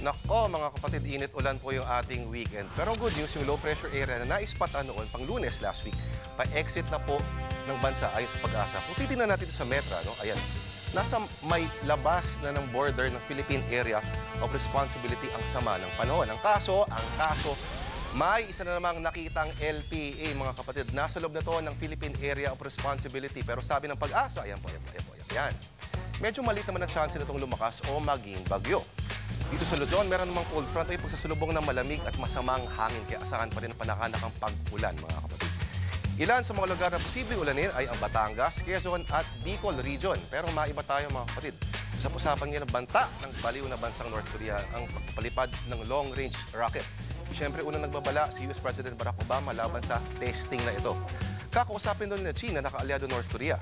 Nako mga kapatid, init ulan po yung ating weekend. Pero good news, yung low pressure area na naispatan noon pang Lunes last week, pa-exit na po ng bansa ayon sa Pag-asa. Kung titignan natin sa Metra, no? Ayan, nasa may labas na ng border ng Philippine Area of Responsibility ang sama ng panahon. Ang kaso, may isa na namang nakitang LPA, mga kapatid. Nasa loob na to ng Philippine Area of Responsibility. Pero sabi ng Pag-asa, ayan po. Medyo maliit naman ang chance na itong lumakas o maging bagyo. Dito sa Luzon, meron namang cold front ay pagsasalubong ng malamig at masamang hangin. Kaya asahan pa rin ang panakanakang pag-ulan, mga kapatid. Ilan sa mga lugar na posibleng ulanin ay ang Batangas, Quezon at Bicol region. Pero maiba tayo, mga kapatid. Usap-usapan ngayon ang banta ng baliw na bansang North Korea ang pagpapalipad ng long-range rocket. Siyempre, unang nagbabala si US President Barack Obama laban sa testing na ito. Kakausapin doon na China, nakaalyado North Korea.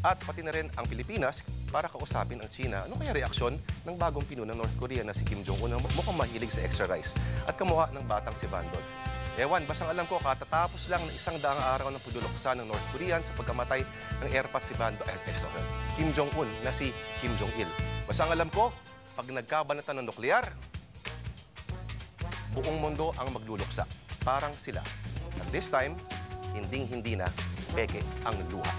At pati na rin ang Pilipinas para kausapin ang China. Ano kaya reaksyon ng bagong pinuno ng North Korea na si Kim Jong-un na mukhang mahilig sa extra rice at kamukha ng batang si Bandol? Ewan, basang alam ko, katatapos lang ng 100 araw ng puduloksa ng North Korean sa pagkamatay ng airpass si Bandol, Kim Jong-un na si Kim Jong-il. Basang alam ko, pag nagkabanatan ng nuklear, buong mundo ang magluluksa. Parang sila. At this time, hindi na peke ang luha.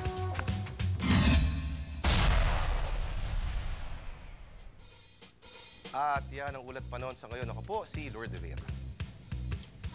At yan ang ulat pa noon sa ngayon. Ako po, si Lourdes Vera.